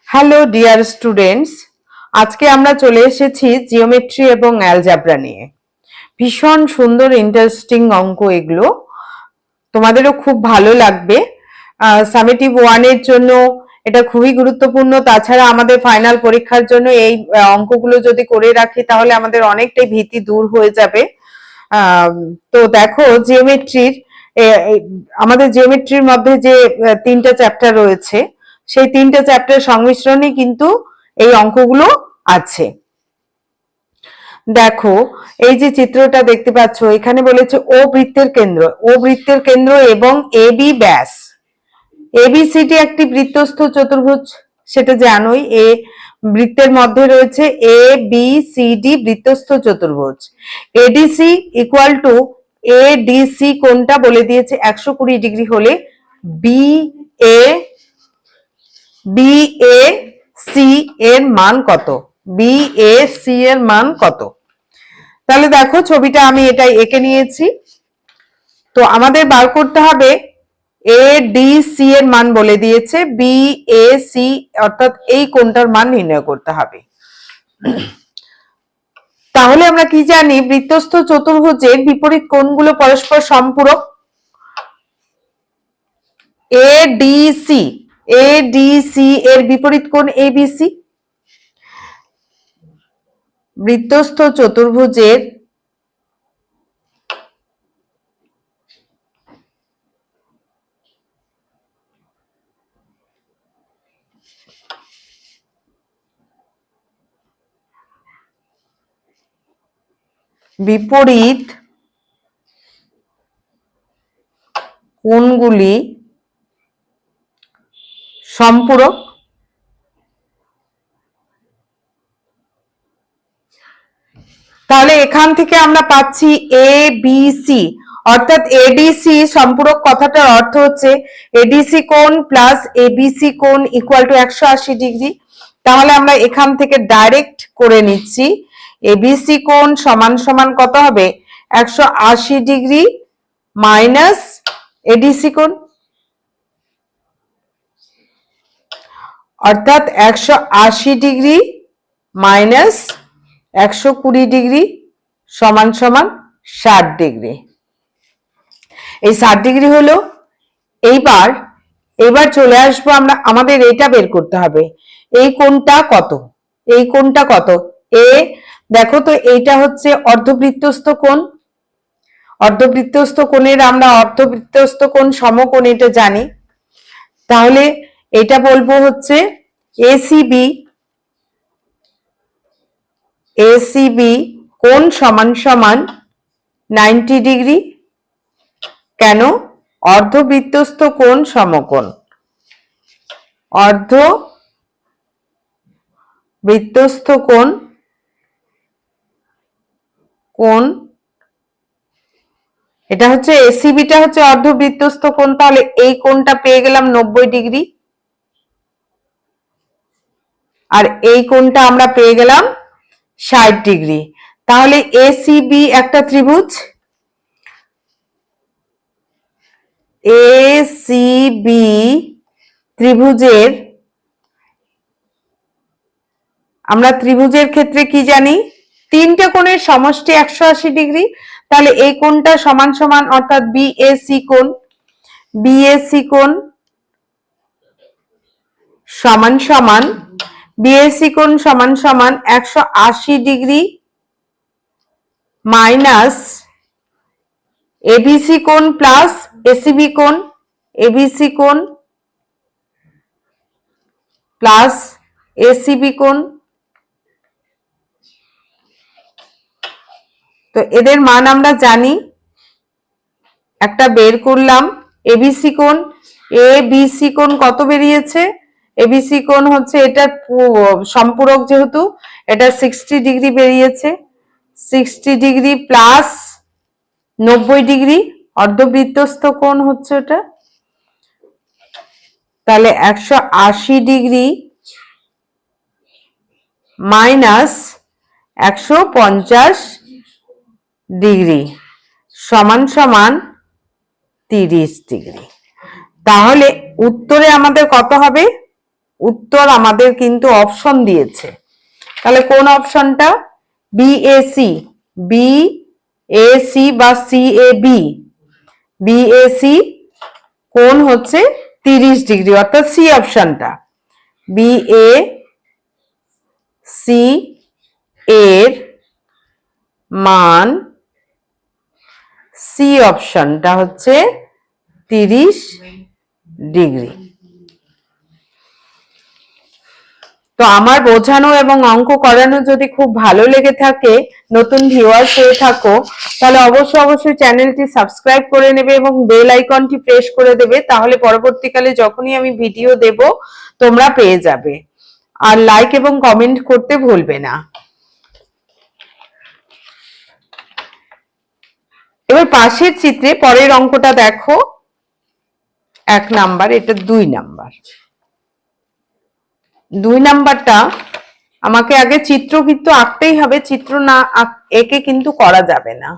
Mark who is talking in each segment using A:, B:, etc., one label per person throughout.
A: Hello dear students, আজকে আমরা চলে এসেছি জিওমেট্রি এবং অ্যালজেব্রা নিয়ে। ভীষণ সুন্দর ইন্টারেস্টিং অঙ্ক এগুলো, তোমাদেরও খুব ভালো লাগবে। সামেটিভ ওয়ানের জন্য এটা খুবই গুরুত্বপূর্ণ। তাছাড়া আমাদের ফাইনাল পরীক্ষার জন্য এই অঙ্কগুলো যদি করে রাখি তাহলে আমাদের অনেকটাই ভীতি দূর হয়ে যাবে। তো দেখো, আমাদের জিওমেট্রির মধ্যে যে তিনটা চ্যাপ্টার রয়েছে, সেই তিনটা চ্যাপ্টার সংমিশ্রণে কিন্তু এই অঙ্কগুলো আছে। দেখো, এই যে চিত্রটা দেখতে পাচ্ছ, এখানে বলেছে ও বৃত্তের কেন্দ্র এবং এ বি ব্যাস। এবিসিডি একটি বৃত্তস্থ চতুর্ভুজ, সেটা জানোই। বৃত্তের মধ্যে রয়েছে এ বি সি ডি বৃত্তস্থ চতুর্ভুজ। এডিসি ইকুয়াল টু এডিসি কোনটা বলে দিয়েছে 120 ডিগ্রি হলে বি এ সি এর মান কত? বি এ সি এর মান কত? তাহলে দেখো, ছবিটা আমি এটাই এঁকে নিয়েছি। তো আমাদের বার করতে হবে এ ডি সি এর মান বলে দিয়েছে, বি এ সি অর্থাৎ এই কোণটার মান নির্ণয় করতে হবে। তাহলে আমরা কি জানি? বৃত্তস্থ চতুর্ভুজের বিপরীত কোণগুলো পরস্পর সম্পূরক। এডিসি এর বিপরীত কোণ এবিসি। বৃত্তস্থ চতুর্ভুজের বিপরীত কোণগুলি সম্পূরক। তাহলে এখান থেকে আমরা পাচ্ছি এ বি সি অর্থাৎ এডিসি সম্পূরক। কথাটার অর্থ হচ্ছে এডিসি কোণ প্লাস এবিসি কোণ ইকুয়াল টু 180 ডিগ্রি। তাহলে আমরা এখান থেকে ডাইরেক্ট করে নিচ্ছি, এবিসি কোণ সমান সমান কত হবে? 180 ডিগ্রি মাইনাস এডিসি কোণ, অর্থাৎ 180 ডিগ্রি মাইনাস 120 ডিগ্রি সমান সমান 60 ডিগ্রি। এই 60 ডিগ্রি হলো। এইবার চলে আসবো আমরা, আমাদের এটা বের করতে হবে এই কোণটা কত। দেখো তো, এইটা হচ্ছে অর্ধবৃত্তস্থ কোণ। অর্ধবৃত্তস্থ কোণের আমরা অর্ধবৃত্তস্থ কোণ সমকোণ এটা জানি। তাহলে এটা বলবো হচ্ছে এসিবি কোণ সমান সমান 90 ডিগ্রি। কেন? অর্ধবৃত্তস্থ কোণ সমকোণ। অর্ধবৃত্তস্থ কোণ এটা হচ্ছে এসিবিটা হচ্ছে অর্ধবৃত্তস্থ কোণ। তাহলে এই কোণটা পেয়ে গেলাম 90 ডিগ্রি, আর এই কোণটা আমরা পেয়ে গেলাম 60 ডিগ্রি। তাহলে এসিবি একটা ত্রিভুজ। এসিবি ত্রিভুজের আমরা ত্রিভুজের ক্ষেত্রে কি জানি? তিনটে কোণের সমষ্টি 180 ডিগ্রি। তাহলে এই কোণটা সমান সমান অর্থাৎ বিএসি কোণ সমান সমান 180 ডিগ্রি মাইনাস এবিসি কোণ প্লাস এসিবি কোণ, এবিসি কোণ প্লাস এসিবি কোণ। তো এদের মান আমরা জানি, একটা বের করলাম। এবিসি কোণ, এবিসি কোণ কত বেরিয়েছে? এবিসি কোণ হচ্ছে এটা সম্পূরক, যেহেতু এটা 60 ডিগ্রি বেরিয়েছে। 60 ডিগ্রি প্লাস 90 ডিগ্রি অর্ধবৃত্তস্থ কোণ হচ্ছে ওটা। তাহলে 180 ডিগ্রি মাইনাস 150 ডিগ্রি সমান সমান 30 ডিগ্রি। তাহলে উত্তরে আমাদের কত হবে? উত্তর আমাদের কিন্তু অপশন দিয়েছে। তাহলে কোন অপশনটা? বিএসি, বিএসি বা সিএবি। বিএসি কোণ হচ্ছে 30 ডিগ্রি, অর্থাৎ সি অপশনটা। বিএসি এর মান সি অপশনটা হচ্ছে 30 ডিগ্রি। তো আমার বোঝানো এবং অঙ্ক করানো যদি খুব ভালো লেগে থাকে, নতুন ভিউয়ার্স হয়ে থাকো, তাহলে অবশ্যই চ্যানেলটি সাবস্ক্রাইব করে নেবে এবং বেল আইকনটি প্রেস করে দেবে, তাহলে পরবর্তীকালে যখনই আমি ভিডিও দেব তোমরা পেয়ে যাবে। আর লাইক এবং কমেন্ট করতে ভুলবে না। এবার পাশের চিত্রে পরের অঙ্কটা দেখো, 1 নাম্বার, এটা 2 নাম্বার। 2 নাম্বারটা আমাকে আগে চিত্র কিন্তু আঁকতেই হবে, চিত্র না এঁকে কিন্তু করা যাবে না,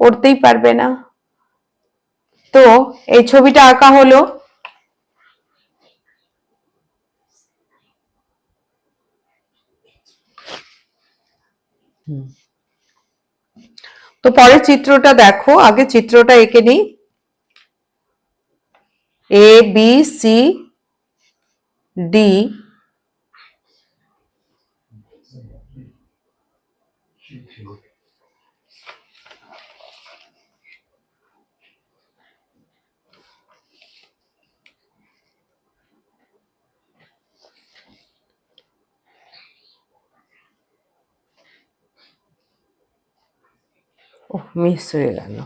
A: করতেই পারবে না। তো এই ছবিটা আঁকা হলো। তো পরের চিত্রটা দেখো, আগে চিত্রটা এঁকে নিই। A B C D miss হয়ে গেল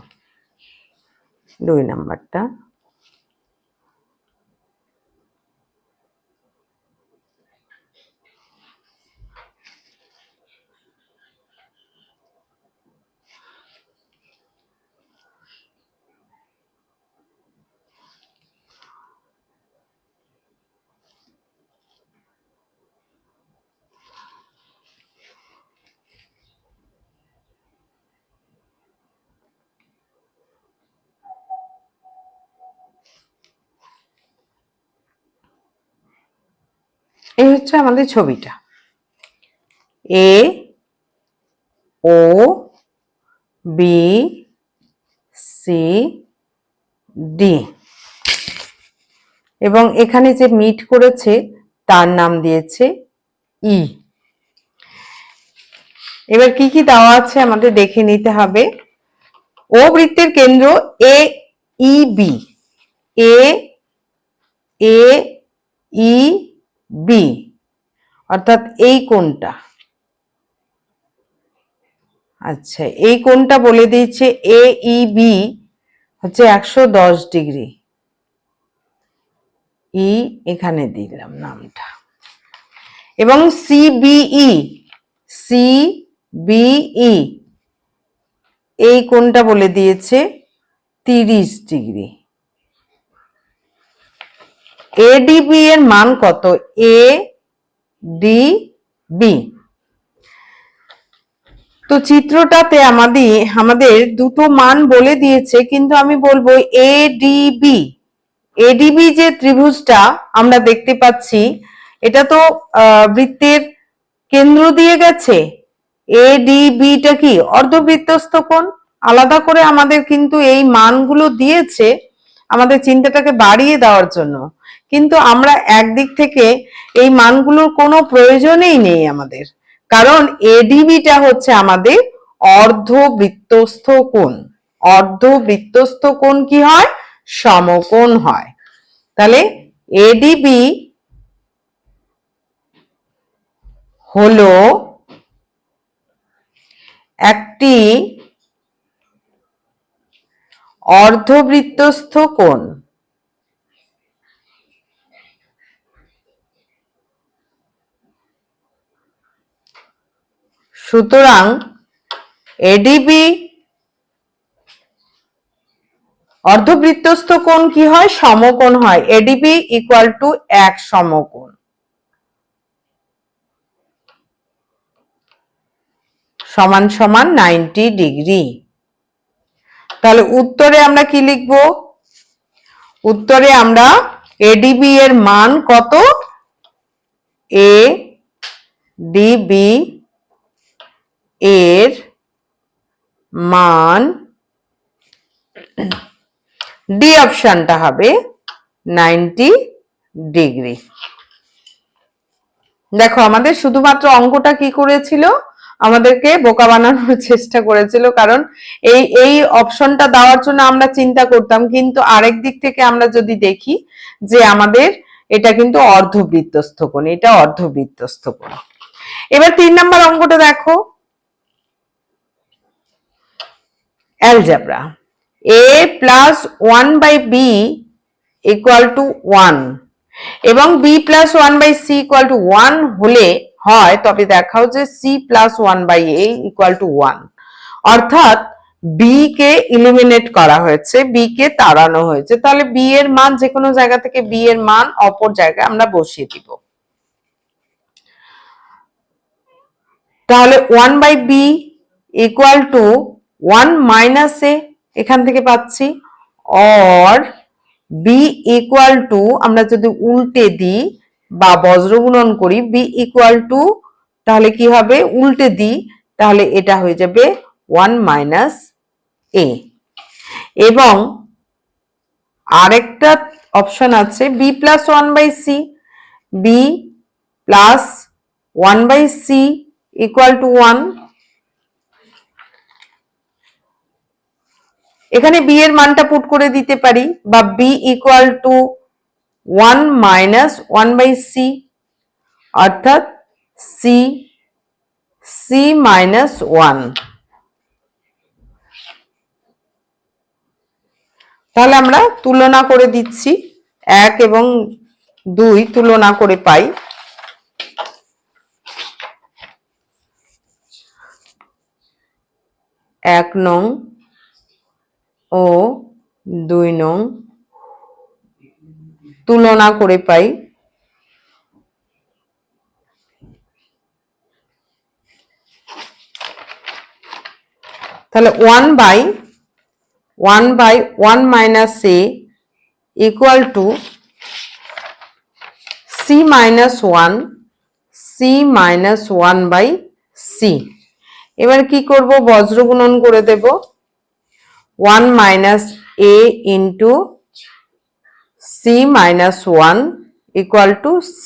A: 2 নাম্বারটা। এই হচ্ছে আমাদের ছবিটা, এ ও বি সি ডি, এবং এখানে যে মিট করেছে তার নাম দিয়েছে ই। এবার কি কি দেওয়া আছে আমাদের দেখে নিতে হবে। ও বৃত্তের কেন্দ্র এ ই বি, এ এ ই বি, অর্থাৎ এই কোণটা। আচ্ছা, এই কোণটা বলে দিয়েছে এ ই বি হচ্ছে 110 ডিগ্রি। ই এখানে দিলাম নামটা। এবং সিবিই, সিবিই এই কোণটা বলে দিয়েছে 30 ডিগ্রি। এডিবি এর মান কত? A D B. তো চিত্রটাতে আমাদের দুটো মান বলে দিয়েছে, কিন্তু আমি বলবো এডিবি। এডিবি যে ত্রিভুজটা আমরা দেখতে পাচ্ছি, এটা তো বৃত্তের কেন্দ্র দিয়ে গেছে। এডিবিটা কি? অর্ধবৃত্তস্থ কোণ। আলাদা করে আমাদের কিন্তু এই মানগুলো দিয়েছে আমাদের চিন্তাটাকে বাড়িয়ে দেওয়ার জন্য, কিন্তু আমরা একদিক থেকে এই মানগুলোর কোনো প্রয়োজনই নেই আমাদের, কারণ এডিবিটা হচ্ছে আমাদের অর্ধবৃত্তস্থ কোণ। অর্ধবৃত্তস্থ কোণ কি হয়? সমকোণ হয়। তাহলে এডিবি হলো একটি অর্ধবৃত্তস্থ কোণ। সুতরাং এডিবি অর্ধবৃত্তস্থ কোণ কি হয়? সমকোণ হয়। এডিবি ইকুয়াল টু 1 সমকোণ, সমান সমান 90 ডিগ্রি। তাহলে উত্তরে আমরা কি লিখব? উত্তরে আমরা এডিবি এর মান কত? এডিবি এর মান ডি অপশনটা হবে 90 ডিগ্রি। দেখো আমাদের শুধুমাত্র অঙ্কটা কি করেছিল, আমাদেরকে বোকা বানানোর চেষ্টা করেছিল, কারণ এই অপশনটা দেওয়ার জন্য আমরা চিন্তা করতাম, কিন্তু আরেক দিক থেকে আমরা যদি দেখি যে আমাদের এটা কিন্তু অর্ধবৃত্তস্থ কোণ, এটা অর্ধবৃত্তস্থ কোণ। এবার 3 নম্বর অঙ্কটা দেখো, algebra. a plus 1/b equal to 1 এবং b plus 1/c equal to 1 হলে হয়, তবে দেখাও যে c plus 1/a equal to 1। অর্থাৎ b কে ইলিমিনেট করা হয়েছে, b কে তাড়ানো হয়েছে। তাহলে b এর মান যে কোনো জায়গা থেকে b এর মান অপর জায়গায় আমরা বসিয়ে দিব। তাহলে 1/b equal to 1 minus a এখান থেকে পাচ্ছি, অর b ইকুয়াল টু, আমরা যদি উল্টে দিই বা বজ্রগুণন করি, b ইকুয়াল টু তাহলে কি হবে, উল্টে দিই তাহলে এটা হয়ে যাবে 1 মাইনাস a। এবং আরেকটা অপশন আছে b plus 1/c, b plus 1/c equal to 1। এখানে b এর মানটা পুট করে দিতে পারি, বা b equal to 1 minus 1/c, অর্থাৎ c মাইনাস 1। তাহলে আমরা তুলনা করে দিচ্ছি, 1 এবং 2 তুলনা করে পাই 1 নং ও 2 নং তুলনা করে পাই তাহলে 1/1 minus a equal two c minus 1, c minus 1/c। এবার কি করব, বজ্রগুণন করে দেব, 1 minus a into c minus 1 equal to c,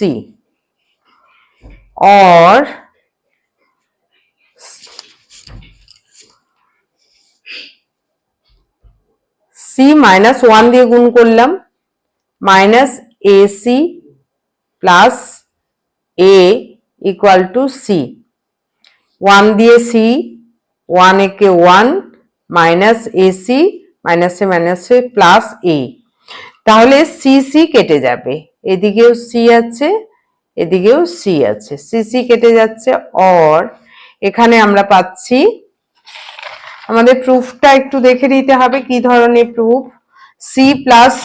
A: or c minus 1 দিয়ে গুণ করলাম, minus ac plus a equal two c, 1 দিয়ে c, 1 একে 1, মাইনাস ac, মাইনাসে মাইনাসে প্লাস a। তাহলে c কেটে যাবে, এদিকেও c আছে এদিকেও c আছে, c কেটে যাচ্ছে, অর এখানে আমরা পাচ্ছি, আমাদের প্রুফটা একটু দেখে নিতে হবে কি ধরনের প্রুফ। c প্লাস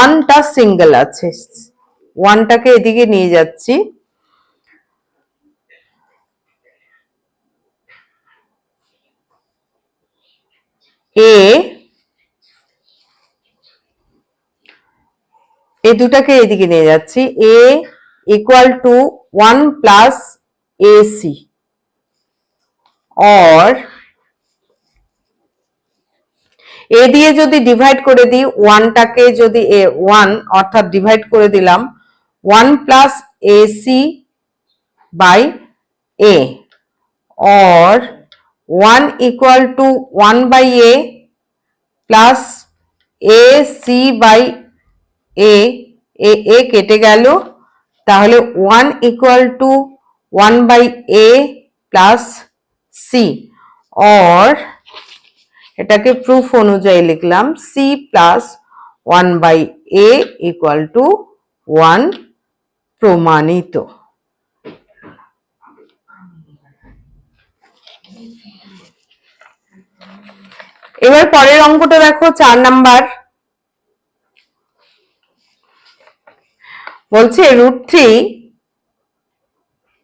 A: 1টা সিঙ্গেল আছে, 1টাকে এদিকে নিয়ে যাচ্ছি, এই দুটাকে এদিকে নিয়ে যাচ্ছি, a equal to 1 plus ac, or A দিয়ে যদি ডিভাইড করে দিই, 1টাকে যদি 1 অর্থাৎ ডিভাইড করে দিলাম 1 plus ac by a, or 1 equal to 1/a plus ac by a, a কেটে গেল, তাহলে 1 equal to 1/a plus c, or এটাকে প্রুফ অনুযায়ী লিখলাম c plus 1/a equal to 1, প্রমাণিত। এবার পরের অঙ্কটা দেখো, 4 নাম্বার, বলছে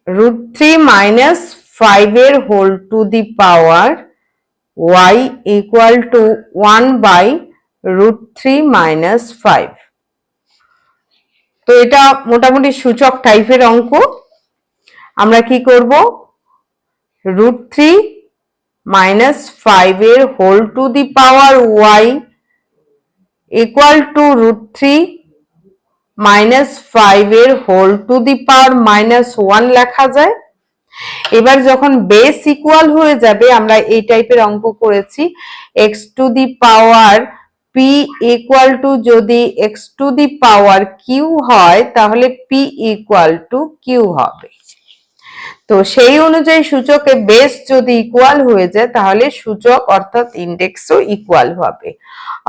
A: √3 মাইনাস 5 এর whole to the power y equal to 1/√3 minus 5। তো এটা মোটামুটি সূচক টাইপের অঙ্ক। আমরা কি করব, √3 - 5 এর whole to the power y equal to √3 - 5 এর হোল টু দি পাওয়ার -1 লেখা যায়। এবার যখন বেস ইকুয়াল হয়ে যাবে, আমরা এই টাইপের অঙ্ক করেছি, x two the power p equal to, যদি x two the power q হয় তাহলে p ইকুয়াল টু q হবে। তো সেই অনুযায়ী সূচকে বেস যদি ইকুয়াল হয়ে যায় তাহলে সূচক অর্থাৎ ইন্ডেক্সও ইকুয়াল হবে,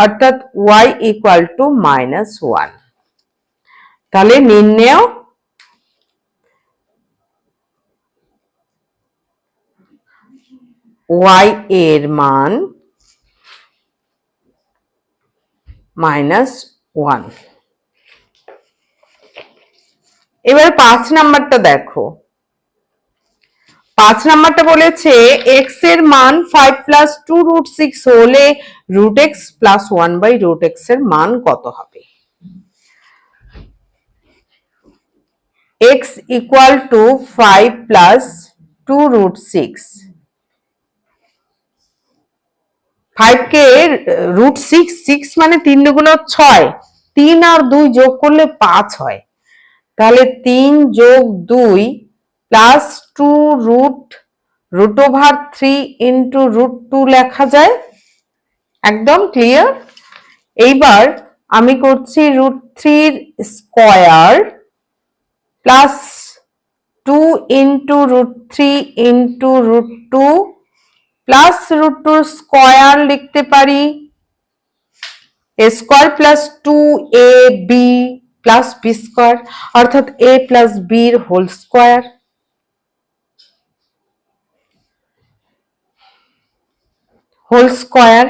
A: অর্থাৎ y ইকুয়াল টু -1। তাহলে নির্ণেয় y এর মান -1। এবার 5 নাম্বারটা দেখো। 5 নাম্বারটা বলেছে x এর মান 5 + 2√6 হলে √x + 1/√x এর মান কত হবে? x ইকুয়াল টু 5 + 2√6, 5 কে √6, 6 মানে 3 দুগুণ 6, 3 আর 2 যোগ করলে 5 হয়। তাহলে 3 + 2 + 2√√3 ইন্টু √2 লেখা যায়। একদম ক্লিয়ার। এইবার আমি করছি √3 square plus 2 into √3 into √2 plus √2 square লিখতে পারি, a square plus 2ab plus b square, অর্থাৎ a প্লাস b এর হোল স্কয়ার।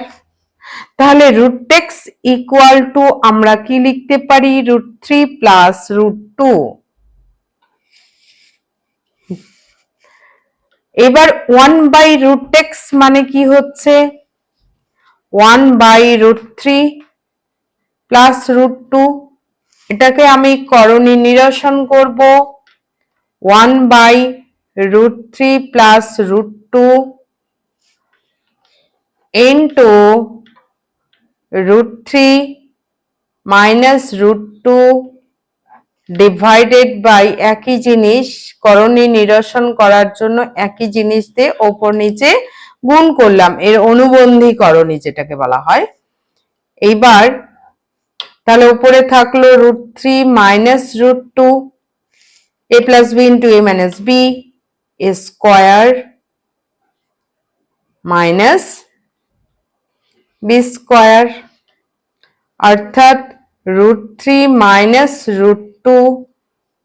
A: তাহলে √x ইকুয়াল টু আমরা কি লিখতে পারি, √3 প্লাস √2। এবার 1/√x মানে কি হচ্ছে, 1/√3 প্লাস √2। এটাকে আমি করণী নিরসন করব, 1/√3 plus √2 into √3 minus √2 divided by একই জিনিস, করণী নিরসন করার জন্য একই জিনিস দিয়ে ওপর নিচে গুণ করলাম, এর অনুবন্ধী করণী যেটাকে বলা হয়। এইবার তাহলে উপরে থাকলো √3 minus √2, a plus b into a minus b square minus b square, অর্থাৎ √3 minus √2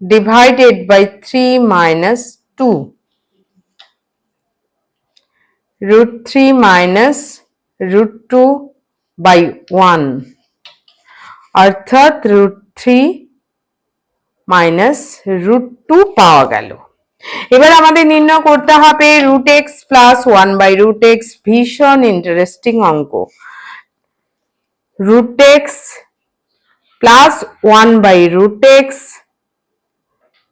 A: divided by 3 minus 2, √3 minus √2 by 1, অর্থাৎ √3 মাইনাস √2 পাওয়া গেল। এবার আমাদের নির্ণয় করতে হবে √x প্লাস 1/√x। ভীষণ ইন্টারেস্টিং অঙ্ক। √x plus 1/√x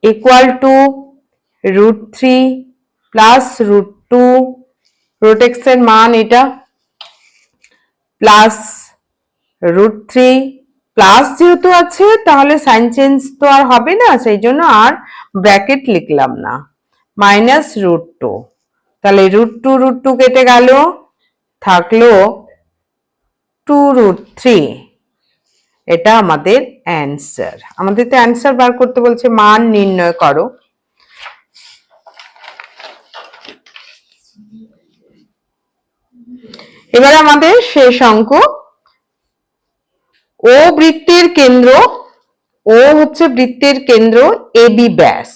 A: equal to √3 plus √2, √x এর মান এটা, প্লাস √3 প্লাস যেহেতু আছে তাহলে সাইন চেঞ্জ তো আর হবে না, সেই জন্য আর ব্র্যাকেট লিখলাম না, মাইনাস √2। তাহলে √2 কেটে গেল, থাকলো 2√3। এটা আমাদের অ্যান্সার। আমাদের তো অ্যান্সার বার করতে বলছে, মান নির্ণয় করো। এবার আমাদের শেষ অঙ্ক, ও বৃত্তের কেন্দ্র, ও হচ্ছে বৃত্তের কেন্দ্র, এবি ব্যাস,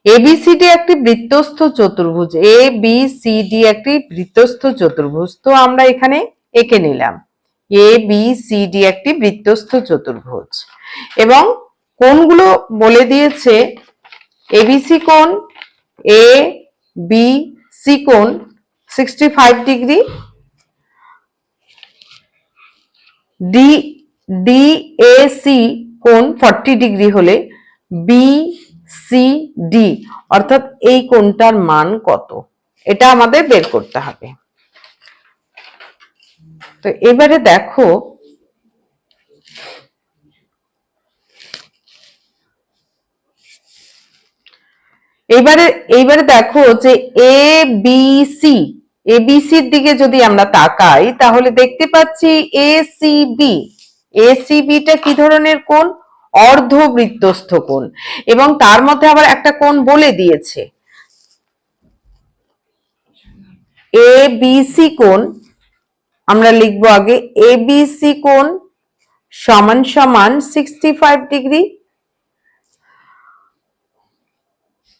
A: এবিসিডি একটি বৃত্তস্থ চতুর্ভুজ, এবিসিডি একটি বৃত্তস্থ চতুর্ভুজ। তো আমরা এখানে এঁকে নিলাম এবিসিডি একটি বৃত্তস্থ চতুর্ভুজ, এবং কোণগুলো বলে দিয়েছে, এবিসি কোণ, এ বি সি কোণ 65 ডিগ্রি, ডিএসি কোণ 40 ডিগ্রি হলে বিসিডি অর্থাৎ এই কোণটার মান কত, এটা আমাদের বের করতে হবে। তো এবারে দেখো এইবারে দেখো যে এবিসির দিকে যদি আমরা তাকাই তাহলে দেখতে পাচ্ছি এসিবিটা কি ধরনের কোণ? অর্ধবৃত্তস্থ কোণ, এবং তার মধ্যে আবার একটা কোণ বলে দিয়েছে এবিসি কোণ। আমরা লিখবো আগে এবিসি কোণ সমান সমান 65 ডিগ্রি,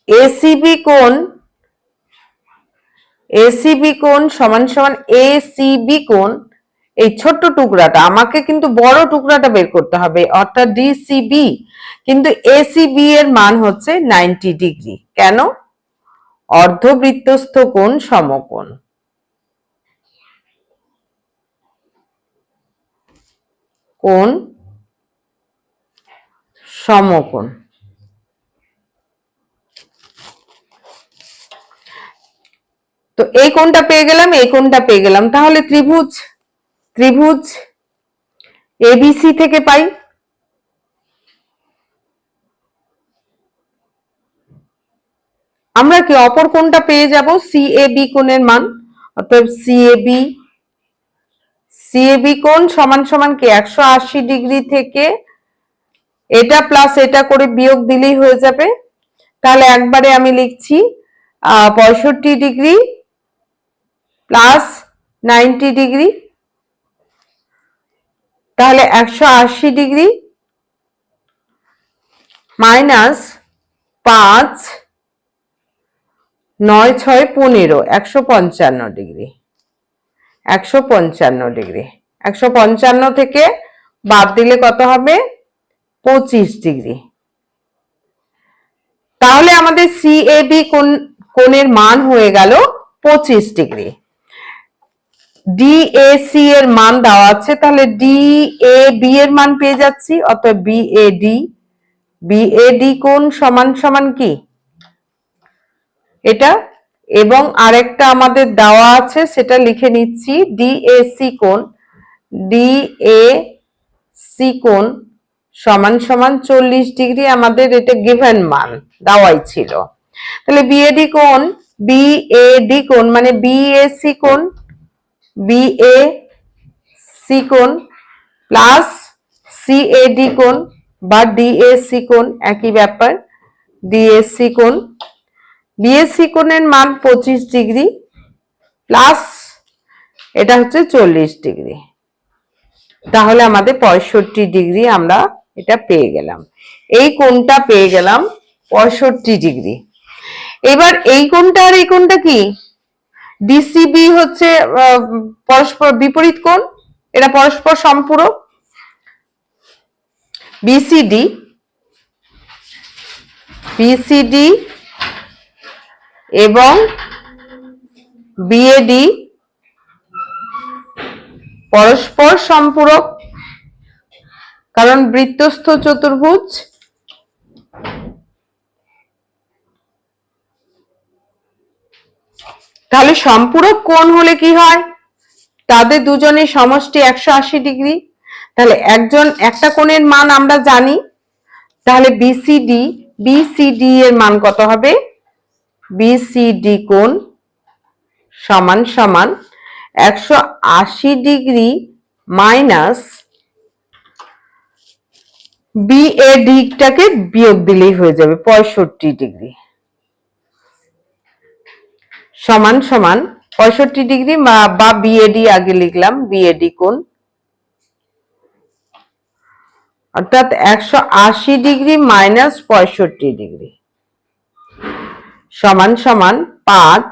A: এসিবি কোণ সমান সমান এসিবি কোণ। এই ছোট্ট টুকরাটা, আমাকে কিন্তু বড় টুকরাটা বের করতে হবে অর্থাৎ ডিসিবি, কিন্তু এসিবি এর মান হচ্ছে 90 ডিগ্রি। কেন? অর্ধবৃত্তস্থ কোণ সমকোণ। কোণ সমকোণ। তো এই কোণটা পেয়ে গেলাম, এই কোণটা পেয়ে গেলাম, তাহলে ত্রিভুজ এবিসি থেকে পাই আমরা কি অপর কোণটা পেয়ে যাব সিএবি কোণের মান, অর্থাৎ সিএবি কোণ সমান সমান কি 180 ডিগ্রি থেকে এটা প্লাস এটা করে বিয়োগ দিলেই হয়ে যাবে। তাহলে একবারে আমি লিখছি 65 ডিগ্রি প্লাস 90 ডিগ্রি, তাহলে 180 ডিগ্রি মাইনাস 5 9 6 15 155 ডিগ্রি। 155 থেকে বাদ দিলে কত হবে? 25 ডিগ্রি। তাহলে আমাদের সিএবি কোণের মান হয়ে গেল 25 ডিগ্রি। ডিএসি এর মান দেওয়া আছে, তাহলে ডিএবি এর মান পেয়ে যাচ্ছি, অতএব বিএডি কোণ সমান সমান কি এটা, এবং আরেকটা আমাদের দেওয়া আছে সেটা লিখে নিচ্ছি, ডিএসি কোণ সমান সমান 40 ডিগ্রি। আমাদের এটা গিভেন মান দেওয়াই ছিল। তাহলে বিএডি কোণ মানে বিএসি কোণ প্লাস সিএডি কোণ বা ডিএসি কোণ, একই ব্যাপার। ডিএসি কোণের মান 25 ডিগ্রি প্লাস এটা হচ্ছে 40 ডিগ্রি, তাহলে আমাদের 65 ডিগ্রি আমরা এটা পেয়ে গেলাম। এই কোণটা পেয়ে গেলাম 65 ডিগ্রি। এবার এই কোণটা আর এই কোণটা কি? ডিসিবি হচ্ছে পরস্পর বিপরীত কোণ, এরা পরস্পর সম্পূরক। বিসিডি এবং বিএডি পরস্পর সম্পূরক, কারণ বৃত্তস্থ চতুর্ভুজ। তাহলে সম্পূরক কোণ হলে কি হয়? তাদের দুজনের সমষ্টি 180 ডিগ্রি। তাহলে একটা কোণের মান আমরা জানি, তাহলে বিসিডি এর মান কত হবে? বিসিডি কোণ সমান সমান 180 ডিগ্রি মাইনাস বিএডিটাকে বিয়োগ দিলেই হয়ে যাবে 65 ডিগ্রি সমান সমান 65 ডিগ্রি বা বিএডি আগে লিখলাম, বিএডি কোণ অর্থাৎ 180 ডিগ্রি মাইনাস 65 ডিগ্রি সমান সমান 5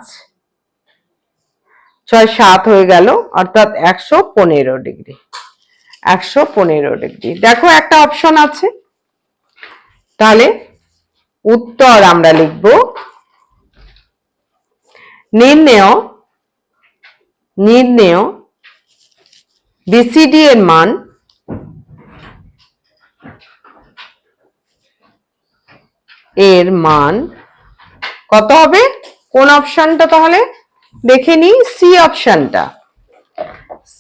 A: 6 7 হয়ে গেল, অর্থাৎ 115 ডিগ্রি। 115 ডিগ্রি। দেখো একটা অপশন আছে, তাহলে উত্তর আমরা লিখব নির্ণেয় বিসিডি এর মান এর মান কত হবে? কোন অপশনটা তাহলে দেখে নিই, সি অপশনটা।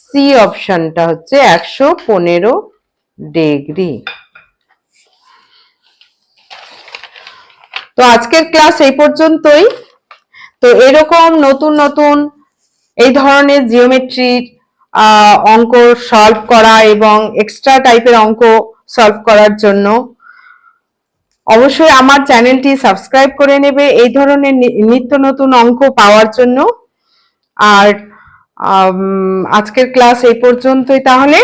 A: সি অপশনটা হচ্ছে 115 ডিগ্রি। তো আজকের ক্লাস এই পর্যন্তই। তো এরকম নতুন নতুন এই ধরনের জিওমেট্রির অঙ্ক সলভ করা এবং এক্সট্রা টাইপের অঙ্ক সলভ করার জন্য অবশ্যই আমার চ্যানেলটি সাবস্ক্রাইব করে নেবে এই ধরনের নিত্য নতুন অঙ্ক পাওয়ার জন্য। আর আজকের ক্লাস এই পর্যন্তই তাহলে।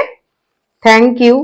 A: Thank you.